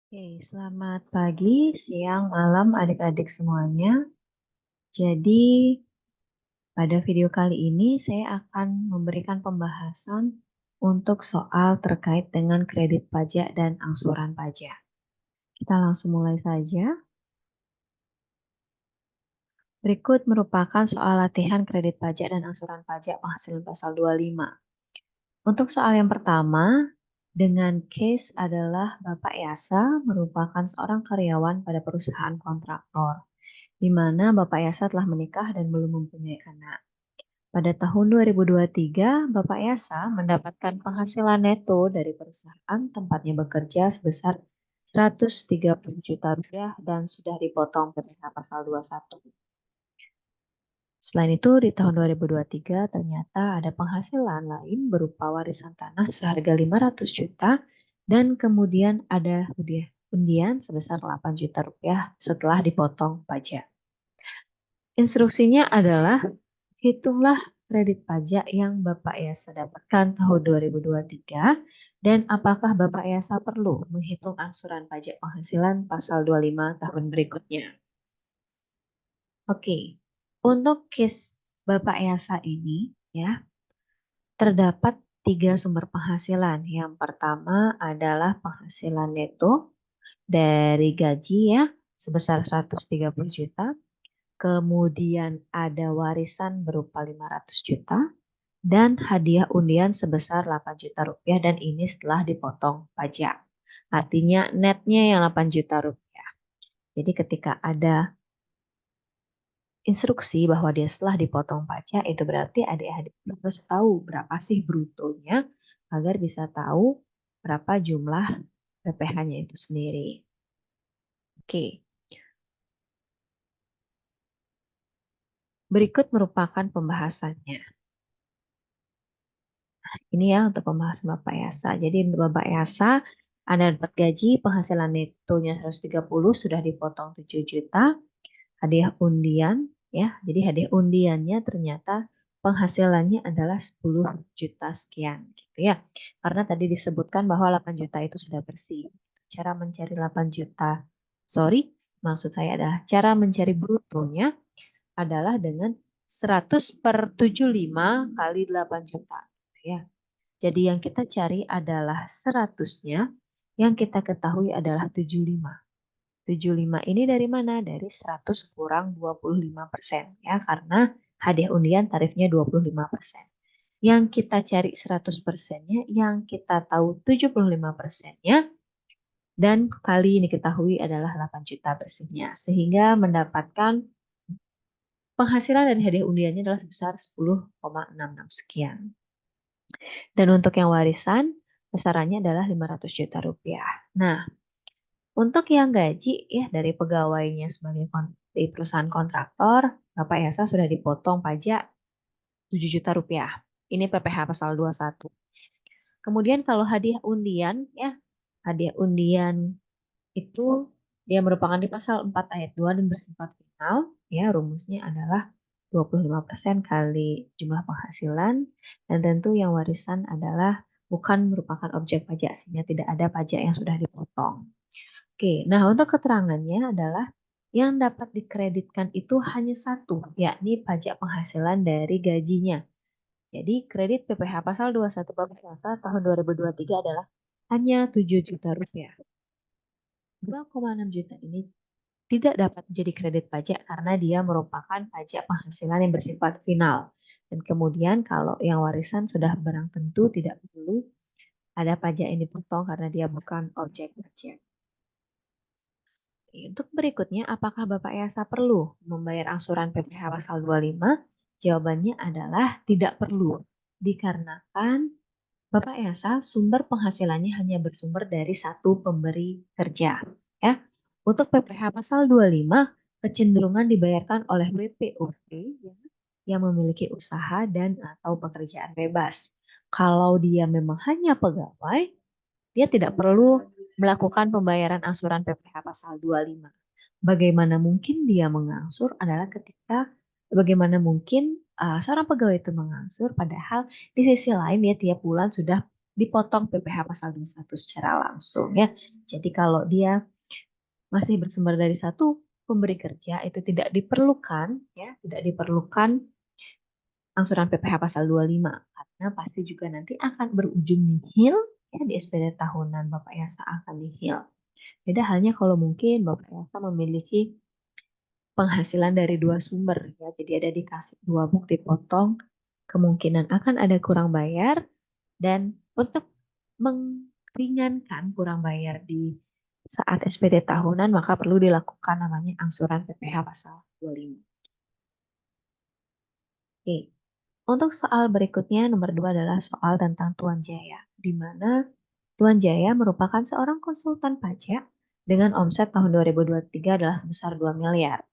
Oke, selamat pagi, siang, malam adik-adik semuanya. Jadi, pada video kali ini saya akan memberikan pembahasan untuk soal terkait dengan kredit pajak dan angsuran pajak. Kita langsung mulai saja. Berikut merupakan soal latihan kredit pajak dan angsuran pajak penghasilan pasal 25. Untuk soal yang pertama, dengan case adalah Bapak Yasa merupakan seorang karyawan pada perusahaan kontraktor, di mana Bapak Yasa telah menikah dan belum mempunyai anak. Pada tahun 2023, Bapak Yasa mendapatkan penghasilan neto dari perusahaan tempatnya bekerja sebesar 130 juta rupiah dan sudah dipotong PPh pasal 21. Selain itu, di tahun 2023 ternyata ada penghasilan lain berupa warisan tanah seharga 500 juta dan kemudian ada undian sebesar 8 juta rupiah setelah dipotong pajak. Instruksinya adalah hitunglah kredit pajak yang Bapak Yasa dapatkan tahun 2023 dan apakah Bapak Yasa perlu menghitung angsuran pajak penghasilan pasal 25 tahun berikutnya. Oke, untuk case Bapak Yasa ini ya, terdapat 3 sumber penghasilan. Yang pertama adalah penghasilan neto dari gaji ya, sebesar 130 juta. Kemudian ada warisan berupa 500 juta dan hadiah undian sebesar 8 juta rupiah dan ini setelah dipotong pajak. Artinya netnya yang 8 juta rupiah. Jadi ketika ada instruksi bahwa dia setelah dipotong pajak, itu berarti adik-adik harus tahu berapa sih brutonya agar bisa tahu berapa jumlah PPh-nya itu sendiri. Oke, berikut merupakan pembahasannya. Ini ya untuk pembahasan Bapak Yasa. Jadi untuk Bapak Yasa, Anda dapat gaji penghasilan netonya 130 sudah dipotong 7 juta. Hadiah undian ya. Jadi hadiah undiannya ternyata penghasilannya adalah 10 juta sekian gitu ya. Karena tadi disebutkan bahwa 8 juta itu sudah bersih. Cara mencari 8 juta, maksud saya adalah cara mencari brutonya adalah dengan 100 per 75 kali 8 juta gitu ya. Jadi yang kita cari adalah 100-nya, yang kita ketahui adalah 75. 75 ini dari mana? Dari 100 kurang 25% ya, karena hadiah undian tarifnya 25%. Yang kita cari 100%-nya, yang kita tahu 75%-nya, dan kali ini diketahui adalah 8 juta bersihnya. Sehingga mendapatkan penghasilan dari hadiah undiannya adalah sebesar 10,66 sekian. Dan untuk yang warisan, besarannya adalah 500 juta rupiah. Nah, untuk yang gaji ya dari pegawainya sebagai di perusahaan kontraktor, Bapak Yasa sudah dipotong pajak 7 juta rupiah. Ini PPh pasal 21. Kemudian kalau hadiah undian ya, hadiah undian itu dia merupakan di pasal 4 ayat 2 dan bersifat final. Ya, rumusnya adalah 25% kali jumlah penghasilan dan tentu yang warisan adalah bukan merupakan objek pajak sehingga tidak ada pajak yang sudah dipotong. Oke, nah untuk keterangannya adalah yang dapat dikreditkan itu hanya satu, yakni pajak penghasilan dari gajinya. Jadi kredit PPh pasal 21 bab Selasa tahun 2023 adalah hanya 7 juta rupiah. 2,6 juta ini tidak dapat menjadi kredit pajak karena dia merupakan pajak penghasilan yang bersifat final. Dan kemudian kalau yang warisan sudah barang tentu tidak perlu ada pajak yang dipotong karena dia bukan objek pajak. Untuk berikutnya, apakah Bapak Yasa perlu membayar angsuran PPh pasal 25? Jawabannya adalah tidak perlu, dikarenakan Bapak Yasa sumber penghasilannya hanya bersumber dari satu pemberi kerja. Ya. Untuk PPh pasal 25, kecenderungan dibayarkan oleh WPOP yang memiliki usaha dan atau pekerjaan bebas. Kalau dia memang hanya pegawai, dia tidak perlu melakukan pembayaran angsuran PPh pasal 25. Bagaimana mungkin dia mengangsur adalah ketika bagaimana mungkin seorang pegawai itu mengangsur padahal di sisi lain dia tiap bulan sudah dipotong PPh pasal 21 secara langsung ya. Jadi kalau dia masih bersumber dari satu pemberi kerja itu tidak diperlukan ya, tidak diperlukan angsuran PPh pasal 25 karena pasti juga nanti akan berujung nihil ya di SPD tahunan Bapak Yasa akan nihil. Beda halnya kalau mungkin Bapak Yasa memiliki penghasilan dari dua sumber ya. Jadi ada dikasih dua bukti potong, kemungkinan akan ada kurang bayar dan untuk meringankan kurang bayar di saat SPD tahunan maka perlu dilakukan namanya angsuran PPh pasal 25. Oke. Untuk soal berikutnya nomor 2 adalah soal tentang Tuan Jaya, di mana Tuan Jaya merupakan seorang konsultan pajak dengan omset tahun 2023 adalah sebesar 2 miliar.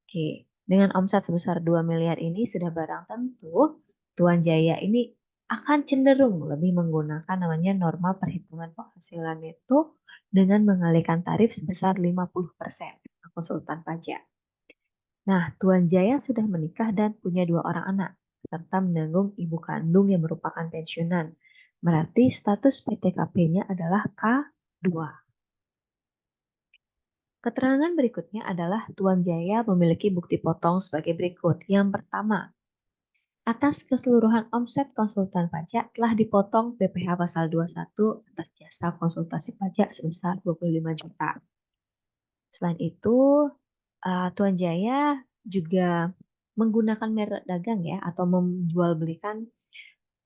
Oke, dengan omset sebesar 2 miliar ini sudah barang tentu Tuan Jaya ini akan cenderung lebih menggunakan namanya norma perhitungan penghasilan itu dengan mengalihkan tarif sebesar 50% konsultan pajak. Nah, Tuan Jaya sudah menikah dan punya 2 orang anak, serta menanggung ibu kandung yang merupakan pensiunan. Berarti status PTKP-nya adalah K2. Keterangan berikutnya adalah Tuan Jaya memiliki bukti potong sebagai berikut. Yang pertama, atas keseluruhan omset konsultan pajak telah dipotong PPh pasal 21 atas jasa konsultasi pajak sebesar 25 juta. Selain itu, Tuan Jaya juga menggunakan merek dagang ya atau menjual belikan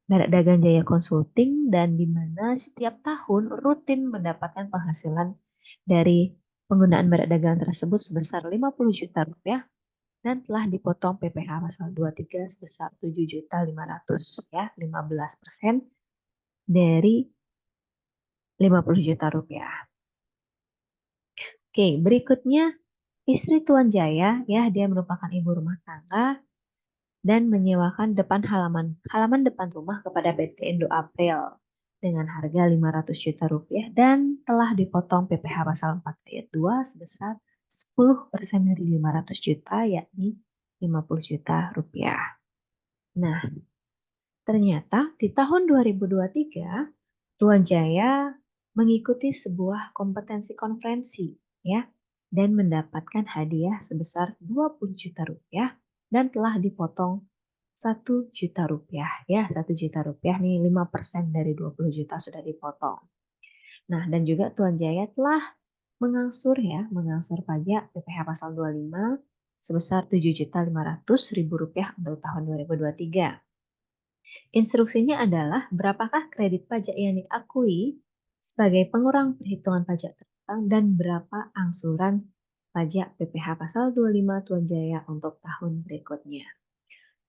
merek dagang Jaya Consulting dan di mana setiap tahun rutin mendapatkan penghasilan dari penggunaan merek dagang tersebut sebesar 50 juta rupiah dan telah dipotong PPh pasal 23 sebesar 7.500 ya, 15% dari 50 juta rupiah. Oke, berikutnya istri Tuan Jaya ya, dia merupakan ibu rumah tangga dan menyewakan halaman depan rumah kepada PT Indo April dengan harga 500 juta rupiah dan telah dipotong PPh pasal 4 ayat 2 sebesar 10% dari 500 juta yakni 50 juta rupiah. Nah, ternyata di tahun 2023 Tuan Jaya mengikuti sebuah kompetensi konferensi ya dan mendapatkan hadiah sebesar 20 juta rupiah dan telah dipotong 1 juta rupiah ya, 1 juta rupiah nih 5% dari 20 juta sudah dipotong. Nah, dan juga Tuan Jaya telah mengangsur pajak PPh pasal 25 sebesar 7.500.000 rupiah untuk tahun 2023. Instruksinya adalah berapakah kredit pajak yang diakui sebagai pengurang perhitungan pajak terutang dan berapa angsuran pajak PPh pasal 25 Tuan Jaya untuk tahun berikutnya.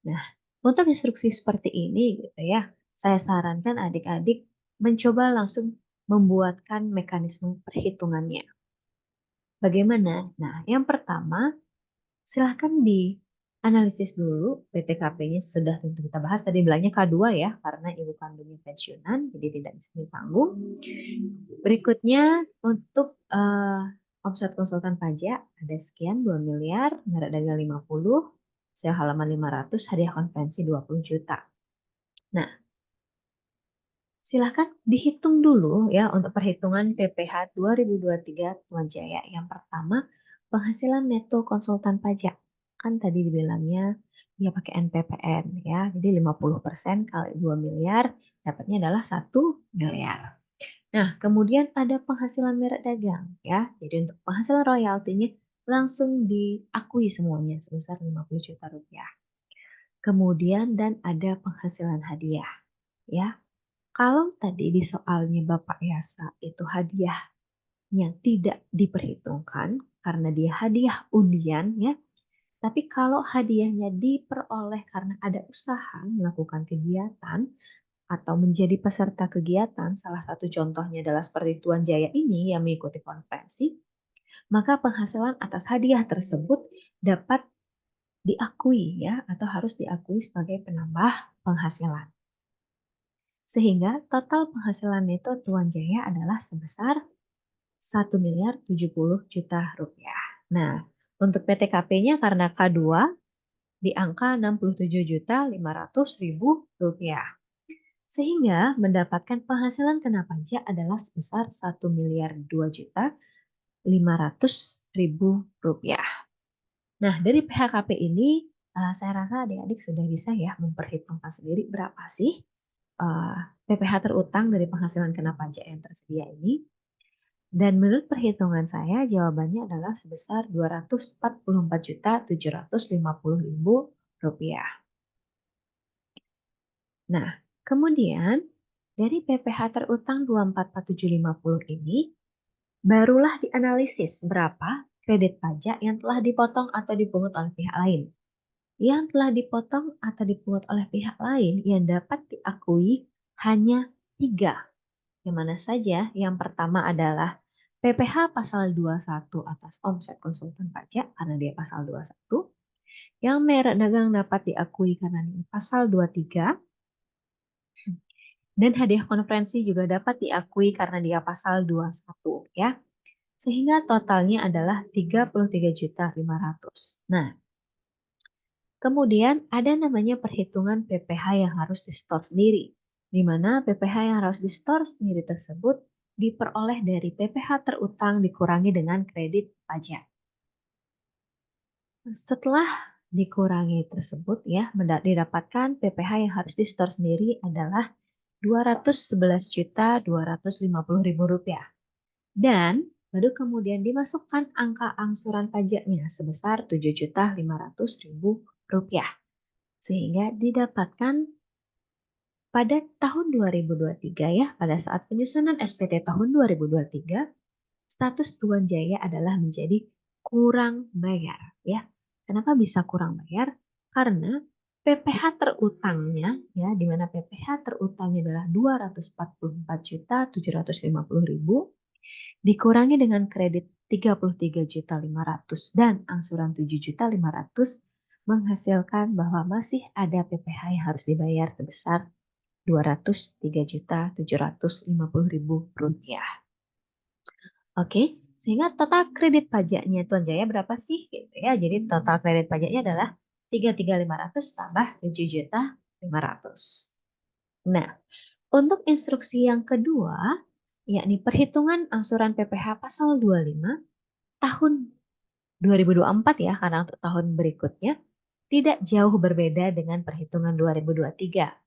Nah, untuk instruksi seperti ini gitu ya, saya sarankan adik-adik mencoba langsung membuatkan mekanisme perhitungannya. Bagaimana? Nah, yang pertama, silahkan dianalisis dulu PTKP-nya sudah tentu kita bahas tadi bilangnya K2 ya, karena ibu kandungnya pensiunan, jadi tidak bisa ditanggung. Berikutnya untuk omset konsultan pajak ada sekian 2 miliar, merek dagang 50, sewa halaman 500, hadiah konvensi 20 juta. Nah, silahkan dihitung dulu ya untuk perhitungan PPh 2023 Tuan Jaya. Yang pertama, penghasilan neto konsultan pajak. Kan tadi dibilangnya dia pakai NPPN ya. Jadi 50% kali 2 miliar dapatnya adalah 1 miliar. Nah, kemudian ada penghasilan merek dagang ya. Jadi untuk penghasilan royaltinya langsung diakui semuanya sebesar 50 juta rupiah. Kemudian dan ada penghasilan hadiah ya. Kalau tadi di soalnya Bapak Yasa itu hadiahnya tidak diperhitungkan karena dia hadiah undian ya. Tapi kalau hadiahnya diperoleh karena ada usaha melakukan kegiatan atau menjadi peserta kegiatan, salah satu contohnya adalah seperti Tuan Jaya ini yang mengikuti konferensi, maka penghasilan atas hadiah tersebut dapat diakui ya atau harus diakui sebagai penambah penghasilan. Sehingga total penghasilan neto Tuan Jaya adalah sebesar 1.070.000.000 rupiah. Nah, untuk PTKP-nya karena K2 di angka 67.500.000 rupiah. Sehingga mendapatkan penghasilan kena pajak adalah sebesar 1.002.500.000 rupiah. Nah, dari PHKP ini saya rasa adik-adik sudah bisa ya memperhitungkan sendiri berapa sih PPh terutang dari penghasilan kena pajak yang tersedia ini. Dan menurut perhitungan saya jawabannya adalah sebesar 244.750.000 rupiah. Nah, kemudian dari PPh terutang 244.750 ini barulah dianalisis berapa kredit pajak yang telah dipotong atau dipungut oleh pihak lain. Yang telah dipotong atau dipungut oleh pihak lain yang dapat diakui hanya 3. Yang mana saja? Yang pertama adalah PPh pasal 21 atas omset konsultan pajak karena dia pasal 21. Yang merek dagang dapat diakui karena dia pasal 23. Dan hadiah konferensi juga dapat diakui karena dia pasal 21 ya. Sehingga totalnya adalah 33.500.000. Nah, kemudian ada namanya perhitungan PPh yang harus di-store sendiri, di mana PPh yang harus di-store sendiri tersebut diperoleh dari PPh terutang dikurangi dengan kredit pajak. Setelah dikurangi tersebut ya, didapatkan PPh yang harus di-store sendiri adalah Rp211.250.000. Dan baru kemudian dimasukkan angka angsuran pajaknya sebesar Rp7.500.000. Sehingga didapatkan pada tahun 2023 ya, pada saat penyusunan SPT tahun 2023, status Tuan Jaya adalah menjadi kurang bayar ya. Kenapa bisa kurang bayar? Karena PPh terutangnya ya, di mana PPh terutangnya adalah Rp244.750.000 dikurangi dengan kredit 33.500 dan angsuran 7.500 menghasilkan bahwa masih ada PPh yang harus dibayar sebesar Rp203.750.000. Oke, sehingga total kredit pajaknya Tuan Jaya berapa sih? Gitu ya. Jadi total kredit pajaknya adalah 33.500 tambah 7.500. Nah, untuk instruksi yang kedua, yakni perhitungan angsuran PPh pasal 25 tahun 2024 ya, karena untuk tahun berikutnya tidak jauh berbeda dengan perhitungan 2023.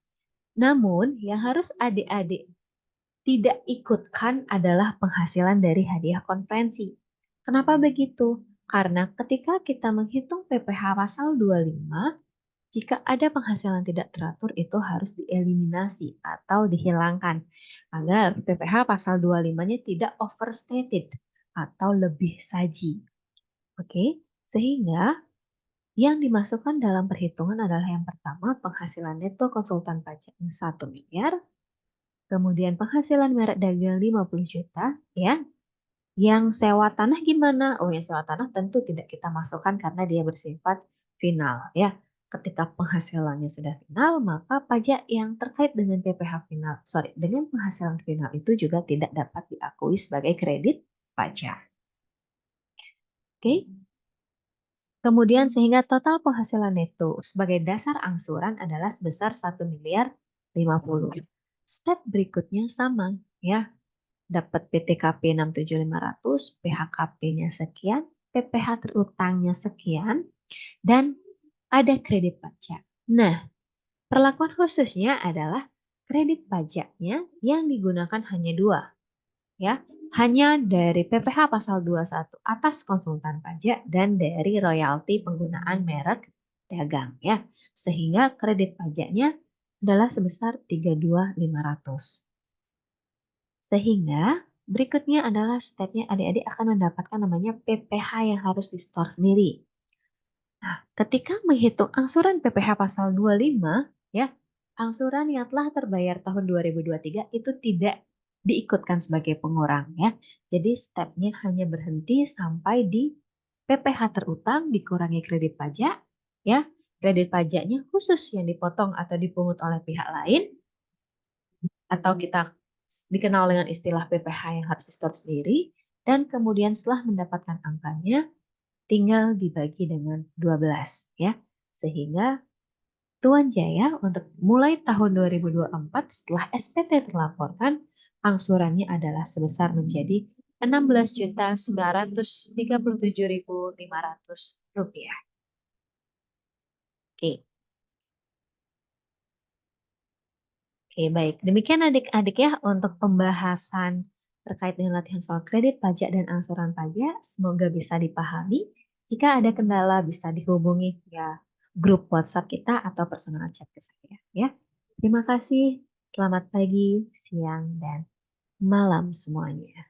Namun, yang harus adik-adik tidak ikutkan adalah penghasilan dari hadiah konferensi. Kenapa begitu? Karena ketika kita menghitung PPh pasal 25, jika ada penghasilan tidak teratur itu harus dieliminasi atau dihilangkan agar PPh pasal 25-nya tidak overstated atau lebih saji. Oke, sehingga yang dimasukkan dalam perhitungan adalah yang pertama penghasilan neto konsultan pajaknya 1 miliar, kemudian penghasilan merek dagang 50 juta, ya. Yang sewa tanah gimana? Oh, yang sewa tanah tentu tidak kita masukkan karena dia bersifat final, ya. Ketika penghasilannya sudah final, maka pajak yang terkait dengan PPh final, dengan penghasilan final itu juga tidak dapat diakui sebagai kredit pajak. Oke. Kemudian sehingga total penghasilan neto sebagai dasar angsuran adalah sebesar 1.050.000. Step berikutnya sama ya. Dapat PTKP 67.500, PHKP-nya sekian, PPh terutangnya sekian, dan ada kredit pajak. Nah, perlakuan khususnya adalah kredit pajaknya yang digunakan hanya 2. Ya, hanya dari PPh pasal 21 atas konsultan pajak dan dari royalti penggunaan merek dagang ya. Sehingga kredit pajaknya adalah sebesar 32.500. Sehingga berikutnya adalah stepnya adik-adik akan mendapatkan namanya PPh yang harus di-store sendiri. Nah, ketika menghitung angsuran PPh pasal 25 ya, angsuran yang telah terbayar tahun 2023 itu tidak diikutkan sebagai pengurang ya. Jadi stepnya hanya berhenti sampai di PPh terutang dikurangi kredit pajak ya. Kredit pajaknya khusus yang dipotong atau dipungut oleh pihak lain atau kita dikenal dengan istilah PPh yang harus di-store sendiri dan kemudian setelah mendapatkan angkanya tinggal dibagi dengan 12 ya. Sehingga Tuan Jaya untuk mulai tahun 2024 setelah SPT terlaporkan, angsurannya adalah sebesar menjadi 16.937.500 rupiah. Oke, oke, baik. Demikian adik-adik ya untuk pembahasan terkait dengan latihan soal kredit, pajak, dan angsuran pajak. Semoga bisa dipahami. Jika ada kendala bisa dihubungi via grup WhatsApp kita atau personal chat ke saya ya. Terima kasih. Selamat pagi, siang, dan malam semuanya.